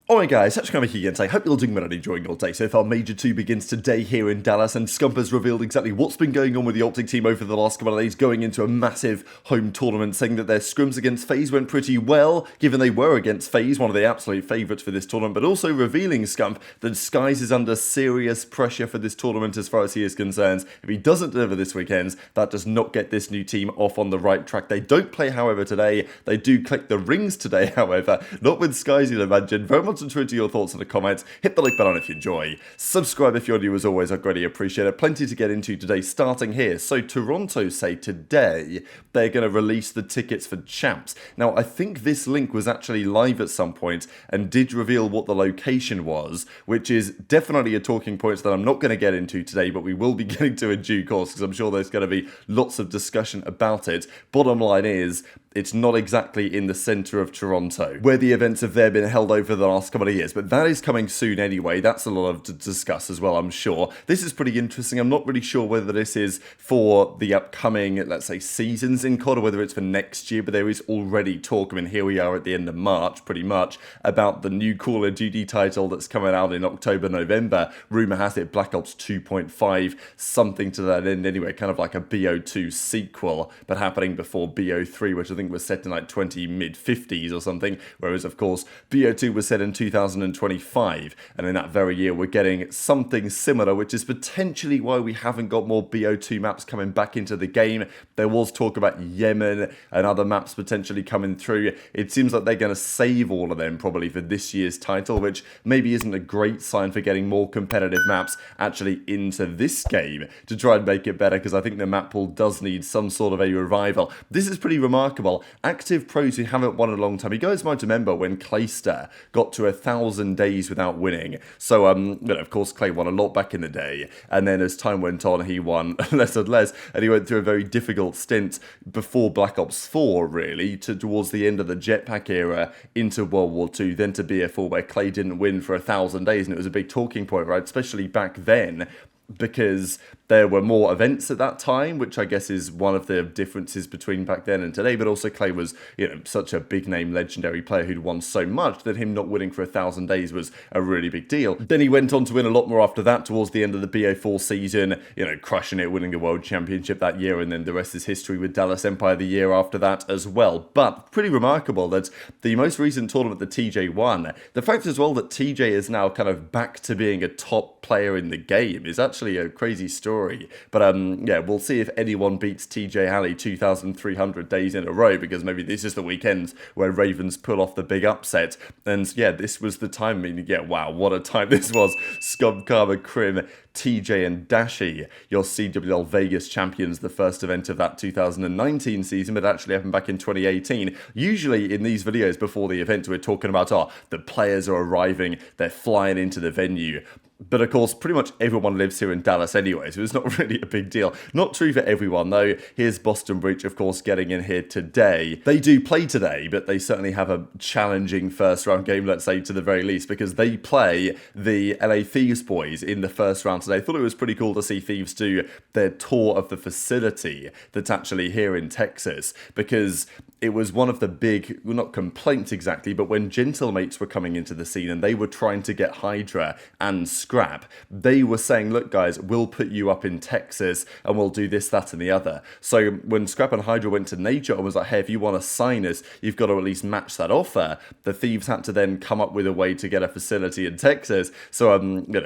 Alright guys, Scrappy here again. I hope you're all doing well and enjoying your day so far. Major 2 begins today here in Dallas, and Scump has revealed exactly what's been going on with the OpTic team over the last couple of days, going into a massive home tournament, saying that their scrims against FaZe went pretty well, given they were against FaZe, one of the absolute favourites for this tournament, but also revealing, Scump, that Skyz is under serious pressure for this tournament as far as he is concerned. If he doesn't deliver this weekend, that does not get this new team off on the right track. They don't play, however, today. They do click the rings today, however, not with Skyz, you'd imagine. Very much into your thoughts in the comments. Hit the like button if you enjoy. Subscribe if you're new as always, I'd greatly appreciate it. Plenty to get into today, starting here. So Toronto say today they're going to release the tickets for champs. Now I think this link was actually live at some point and did reveal what the location was, which is definitely a talking point that I'm not going to get into today, but we will be getting to in due course because I'm sure there's going to be lots of discussion about it. Bottom line is, it's not exactly in the centre of Toronto, where the events have there been held over the last couple of years, but that is coming soon anyway. That's a lot to discuss as well, I'm sure. This is pretty interesting. I'm not really sure whether this is for the upcoming, let's say, seasons in COD, or whether it's for next year, but there is already talk, I mean, here we are at the end of March, pretty much, about the new Call of Duty title that's coming out in October, November. Rumour has it Black Ops 2.5, something to that end anyway, kind of like a BO2 sequel, but happening before BO3, which I think was set in like mid-50s or something, whereas of course BO2 was set in 2025, and in that very year we're getting something similar, which is potentially why we haven't got more BO2 maps coming back into the game. There was talk about Yemen and other maps potentially coming through. It seems like they're going to save all of them probably for this year's title, which maybe isn't a great sign for getting more competitive maps actually into this game to try and make it better, because I think the map pool does need some sort of a revival. This is pretty remarkable. Active pros who haven't won in a long time. You guys might remember when Priestahh got to 1,000 days without winning. So, of course, Clay won a lot back in the day, and then as time went on, he won less and less, and he went through a very difficult stint before Black Ops 4, really, towards the end of the Jetpack era into World War II, then to BF4, where Clay didn't win for 1,000 days, and it was a big talking point, right? Especially back then, because there were more events at that time, which I guess is one of the differences between back then and today, but also Clay was, such a big name, legendary player who'd won so much that him not winning for 1,000 days was a really big deal. Then he went on to win a lot more after that towards the end of the BO4 season, crushing it, winning a world championship that year, and then the rest is history with Dallas Empire the year after that as well. But pretty remarkable that the most recent tournament that TJ won, the fact as well that TJ is now kind of back to being a top player in the game is actually a crazy story. But we'll see if anyone beats TJ Alley 2,300 days in a row, because maybe this is the weekend where Ravens pull off the big upset. And yeah, this was the time. I mean, wow, what a time this was. Scump, Kremp, TJ and Dashy, your CDL Vegas champions, the first event of that 2019 season, but actually happened back in 2018. Usually in these videos before the event, we're talking about, the players are arriving, they're flying into the venue. But of course, pretty much everyone lives here in Dallas anyway, so it's not really a big deal. Not true for everyone, though. Here's Boston Breach, of course, getting in here today. They do play today, but they certainly have a challenging first-round game, let's say, to the very least, because they play the LA Thieves boys in the first round today. I thought it was pretty cool to see Thieves do their tour of the facility that's actually here in Texas, because it was one of the big, well, not complaints exactly, but when Gentlemates were coming into the scene and they were trying to get HyDra and Scrap, they were saying, look guys, we'll put you up in Texas and we'll do this, that and the other. So when Scrap and HyDra went to Nature and was like, hey, if you want to sign us, you've got to at least match that offer, the Thieves had to then come up with a way to get a facility in Texas. So,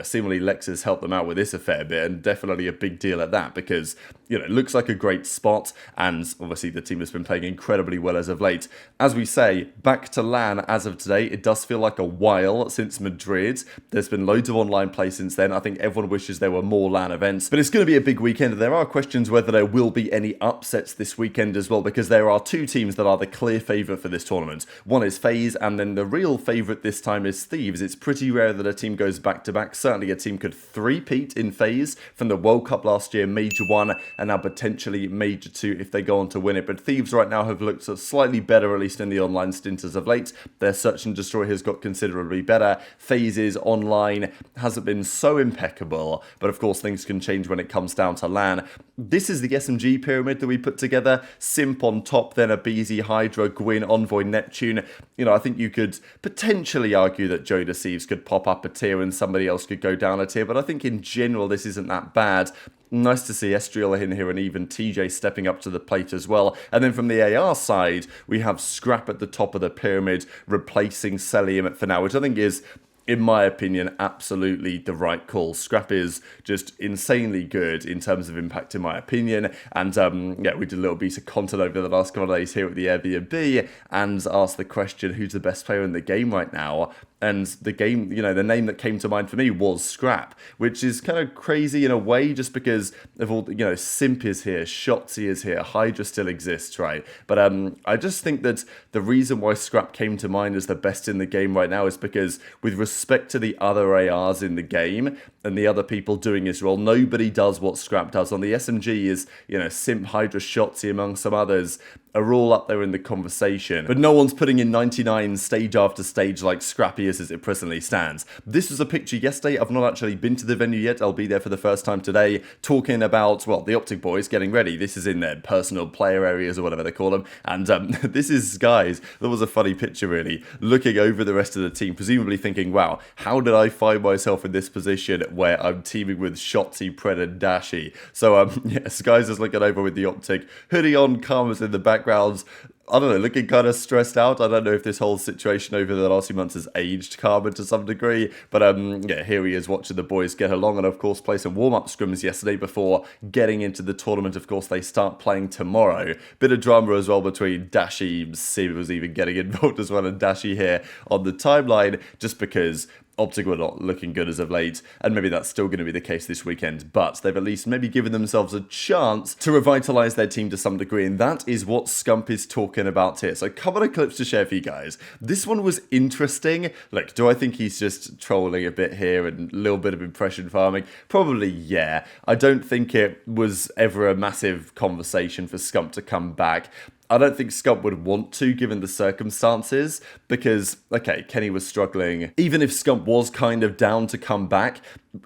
seemingly Lexus helped them out with this a fair bit, and definitely a big deal at that, because, it looks like a great spot, and obviously the team has been playing incredibly well as of late. As we say, back to LAN as of today. It does feel like a while since Madrid. There's been loads of online play since then. I think everyone wishes there were more LAN events, but it's going to be a big weekend. There are questions whether there will be any upsets this weekend as well, because there are two teams that are the clear favourite for this tournament. One is FaZe, and then the real favourite this time is Thieves. It's pretty rare that a team goes back-to-back. Certainly a team could three-peat in FaZe from the World Cup last year, Major 1, and now potentially Major 2 if they go on to win it. But Thieves right now have looked slightly better, at least in the online stint as of late. Their Search and Destroy has got considerably better. FaZe's online hasn't hasn't been so impeccable, but of course things can change when it comes down to LAN. This is the SMG pyramid that we put together. Simp on top, then aBeZy, HyDra, Gwinn, Envoy, Neptune. You know, I think you could potentially argue that JoeDeceives could pop up a tier and somebody else could go down a tier, but I think in general this isn't that bad. Nice to see Estriel in here and even TJ stepping up to the plate as well. And then from the AR side, we have Scrap at the top of the pyramid, replacing Cellium for now, which I think is, in my opinion, absolutely the right call. Scrap is just insanely good in terms of impact, in my opinion. And yeah, we did a little piece of content over the last couple of days here at the Airbnb and asked the question, who's the best player in the game right now? And the game, you know, the name that came to mind for me was Scrap, which is kind of crazy in a way just because of all, you know, Simp is here, Shotzzy is here, HyDra still exists, right? But I just think that the reason why Scrap came to mind as the best in the game right now is because with respect to the other ARs in the game and the other people doing his role, nobody does what Scrap does. On the SMG is, you know, Simp, HyDra, Shotzzy, among some others, are all up there in the conversation. But no one's putting in 99 stage after stage like Scrappy is as it presently stands. This was a picture yesterday. I've not actually been to the venue yet. I'll be there for the first time today, talking about, well, the OpTic boys getting ready. This is in their personal player areas or whatever they call them. And this is Skyz. That was a funny picture, really, looking over the rest of the team, presumably thinking, wow, how did I find myself in this position where I'm teaming with Shotzzy, Pred, and Dashy? So, yeah, Skyz is looking over with the OpTic hoodie on, Karma's in the background. I don't know, looking kind of stressed out. I don't know if this whole situation over the last few months has aged Karma to some degree, but yeah, here he is watching the boys get along and of course play some warm-up scrims yesterday before getting into the tournament. Of course, they start playing tomorrow. Bit of drama as well between Dashy, Simp was even getting involved as well, and Dashy here on the timeline, just because OpTic were not looking good as of late, and maybe that's still going to be the case this weekend, but they've at least maybe given themselves a chance to revitalise their team to some degree, and that is what Scump is talking about here. So a couple of clips to share for you guys. This one was interesting. Look, do I think he's just trolling a bit here and a little bit of impression farming? Probably, yeah. I don't think it was ever a massive conversation for Scump to come back. I don't think Scump would want to, given the circumstances, because, okay, Kenny was struggling. Even if Scump was kind of down to come back,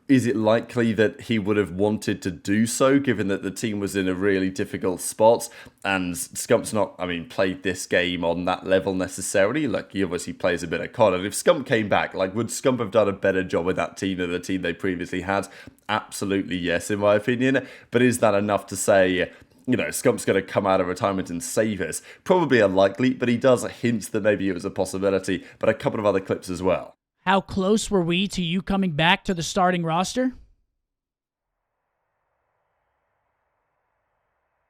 is it likely that he would have wanted to do so, given that the team was in a really difficult spot? And Scump's not, I mean, played this game on that level necessarily. Like, he obviously plays a bit of COD. And if Scump came back, like, would Scump have done a better job with that team than the team they previously had? Absolutely yes, in my opinion. But is that enough to say, you know, Scump's going to come out of retirement and save us? Probably unlikely, but he does hint that maybe it was a possibility. But a couple of other clips as well. How close were we to you coming back to the starting roster?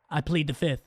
I plead the fifth.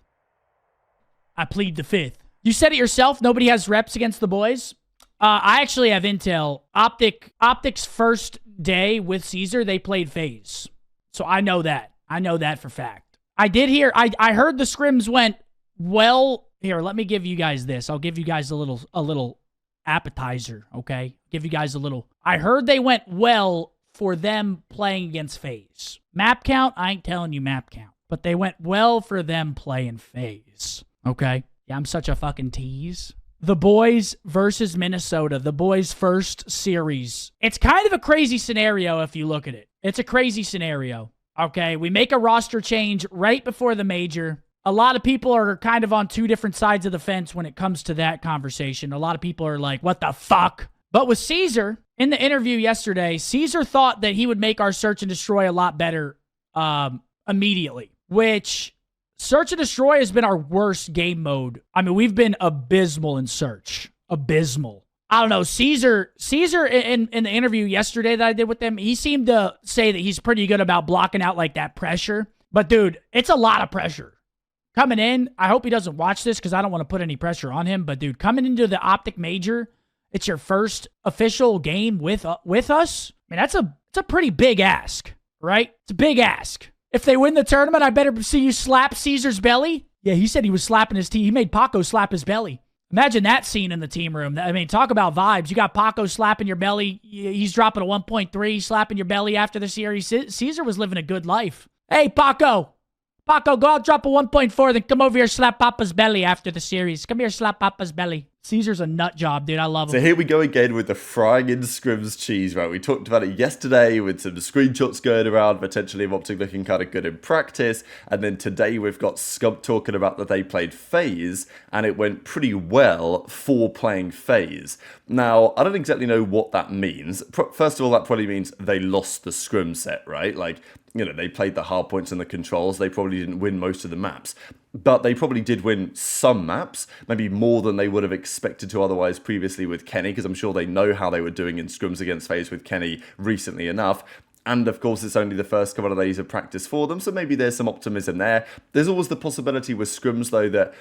I plead the fifth. You said it yourself. Nobody has reps against the boys. I actually have intel. OpTic's first day with Caesar, they played FaZe. So I know that. I know that for fact. I did hear, I heard the scrims went well. Here, let me give you guys this. I'll give you guys a little appetizer, okay? Give you guys a little. I heard they went well for them playing against FaZe. Map count, I ain't telling you map count. But they went well for them playing FaZe, okay? Yeah, I'm such a fucking tease. The boys versus Minnesota, the boys' first series. It's kind of a crazy scenario if you look at it. It's a crazy scenario. Okay, we make a roster change right before the major. A lot of people are kind of on two different sides of the fence when it comes to that conversation. A lot of people are like, what the fuck? But with Caesar, in the interview yesterday, Caesar thought that he would make our search and destroy a lot better immediately, which search and destroy has been our worst game mode. I mean, we've been abysmal in search. Abysmal. I don't know, Caesar in the interview yesterday that I did with him, he seemed to say that he's pretty good about blocking out like that pressure. But dude, it's a lot of pressure. Coming in, I hope he doesn't watch this because I don't want to put any pressure on him. But dude, coming into the OpTic Major, it's your first official game with us. I mean, it's a pretty big ask, right? It's a big ask. If they win the tournament, I better see you slap Caesar's belly. Yeah, he said he was slapping his team. He made Paco slap his belly. Imagine that scene in the team room. I mean, talk about vibes. You got Paco slapping your belly. He's dropping a 1.3, slapping your belly after the series. Caesar was living a good life. Hey, Paco. Paco, go out, drop a 1.4, then come over here, slap Papa's belly after the series. Come here, slap Papa's belly. Caesar's a nut job, dude. I love him. So here we go again with the frying in Scrims cheese, right? We talked about it yesterday with some screenshots going around, potentially of OpTic looking kind of good in practice. And then today we've got Scump talking about that they played FaZe, and it went pretty well for playing FaZe. Now, I don't exactly know what that means. First of all, that probably means they lost the Scrim set, right? Like, you know, they played the hard points and the controls. They probably didn't win most of the maps. But they probably did win some maps, maybe more than they would have expected to otherwise previously with Kenny, because I'm sure they know how they were doing in scrims against FaZe with Kenny recently enough. And of course, it's only the first couple of days of practice for them, so maybe there's some optimism there. There's always the possibility with scrims, though, that,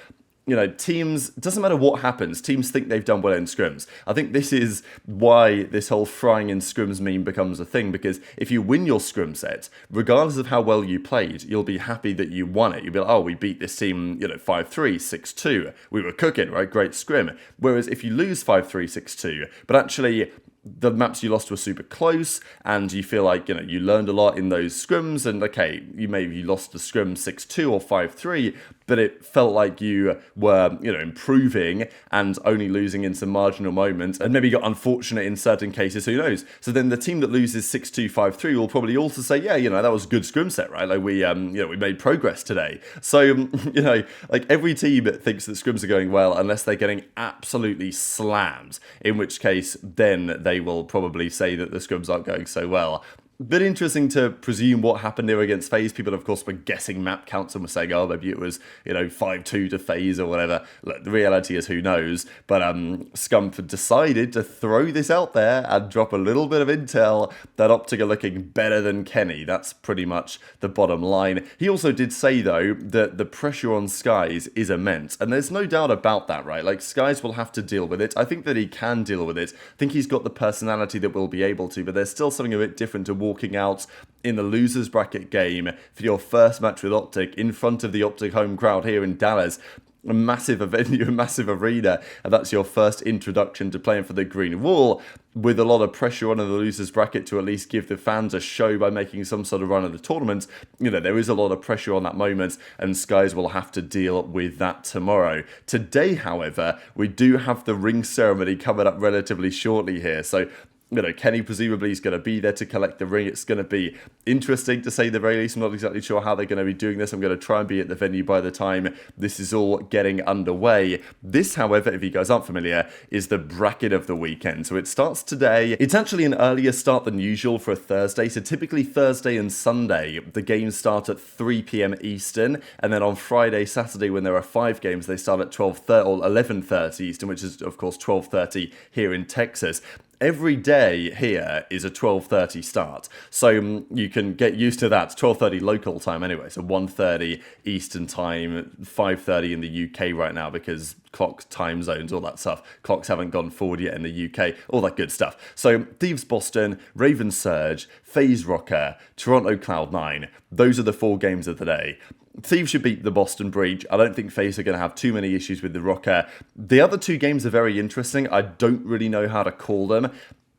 you know, teams, it doesn't matter what happens, teams think they've done well in scrims. I think this is why this whole frying in scrims meme becomes a thing, because if you win your scrim set, regardless of how well you played, you'll be happy that you won it. You'll be like, oh, we beat this team, you know, 5-3, 6-2. We were cooking, right? Great scrim. Whereas if you lose 5-3, 6-2, but actually the maps you lost were super close, and you feel like, you know, you learned a lot in those scrims, and okay, you lost the scrim 6-2 or 5-3, but it felt like you were, you know, improving and only losing in some marginal moments, and maybe got unfortunate in certain cases, who knows? So then the team that loses 6-2, 5-3 will probably also say, yeah, you know, that was a good scrim set, right? Like we, you know, we made progress today. So, you know, like every team thinks that scrims are going well unless they're getting absolutely slammed, in which case then they will probably say that the scrims aren't going so well. Bit interesting to presume what happened here against FaZe. People, of course, were guessing map counts and were saying, oh, maybe it was, you know, 5-2 to FaZe or whatever. Look, the reality is, who knows? But Scump decided to throw this out there and drop a little bit of intel that OpTic are looking better than Kenny. That's pretty much the bottom line. He also did say, though, that the pressure on Skyz is immense. And there's no doubt about that, right? Like, Skyz will have to deal with it. I think that he can deal with it. I think he's got the personality that will be able to, but there's still something a bit different to walking out in the losers bracket game for your first match with OpTic in front of the OpTic home crowd here in Dallas. A massive venue, a massive arena, and that's your first introduction to playing for the Green Wall, with a lot of pressure on in the losers bracket to at least give the fans a show by making some sort of run of the tournament. You know, there is a lot of pressure on that moment, and Skyz will have to deal with that tomorrow. Today, however, we do have the ring ceremony coming up relatively shortly here, so you know, Kenny presumably is going to be there to collect the ring. It's going to be interesting, to say the very least. I'm not exactly sure how they're going to be doing this. I'm going to try and be at the venue by the time this is all getting underway. This, however, if you guys aren't familiar, is the bracket of the weekend. So it starts today. It's actually an earlier start than usual for a Thursday. So typically Thursday and Sunday, the games start at 3 p.m. Eastern. And then on Friday, Saturday, when there are 5 games, they start at 12:30 or 11:30 Eastern, which is, of course, 12:30 here in Texas. Every day here is a 12:30 start, so you can get used to that. It's 12:30 local time anyway, so 1:30 Eastern time, 5:30 in the UK right now because clock time zones, all that stuff. Clocks haven't gone forward yet in the UK, all that good stuff. So Thieves Boston, Raven Surge, FaZe Rocker, Toronto Cloud9, those are the 4 games of the day. Thieves should beat the Boston Breach. I don't think FaZe are going to have too many issues with the Rocker. The other 2 games are very interesting. I don't really know how to call them.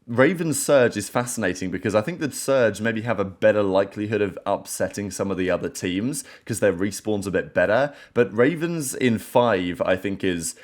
Raven's Surge is fascinating because I think that Surge maybe have a better likelihood of upsetting some of the other teams because their respawn's a bit better. But Ravens in 5, I think, is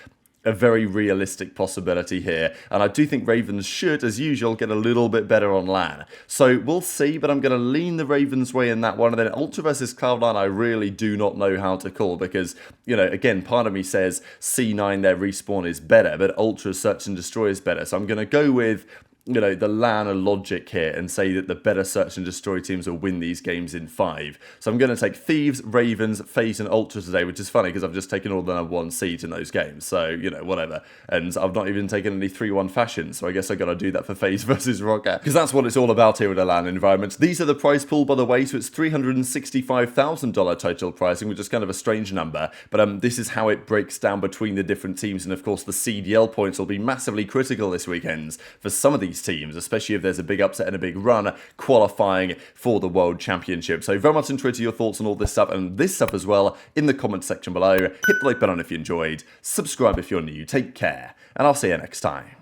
a very realistic possibility here. And I do think Ravens should, as usual, get a little bit better on LAN. So we'll see, but I'm going to lean the Ravens way in that one. And then Ultra versus Cloud9, I really do not know how to call because, you know, again, part of me says C9, their respawn is better, but Ultra's Search and Destroy is better. So I'm going to go with, you know, the LAN logic here and say that the better Search and Destroy teams will win these games in 5. So I'm going to take Thieves, Ravens, FaZe and Ultra today, which is funny because I've just taken all the number 1 seed in those games. So, you know, whatever. And I've not even taken any 3-1 fashions, so I guess I got to do that for FaZe versus Rocker because that's what it's all about here in a LAN environment. These are the prize pool, by the way, so it's $365,000 total pricing, which is kind of a strange number, but this is how it breaks down between the different teams, and of course the CDL points will be massively critical this weekend for some of these teams, especially if there's a big upset and a big run qualifying for the World Championship. So very much interested in your thoughts on all this stuff and this stuff as well in the comment section below. Hit the like button if you enjoyed, subscribe if you're new, take care, and I'll see you next time.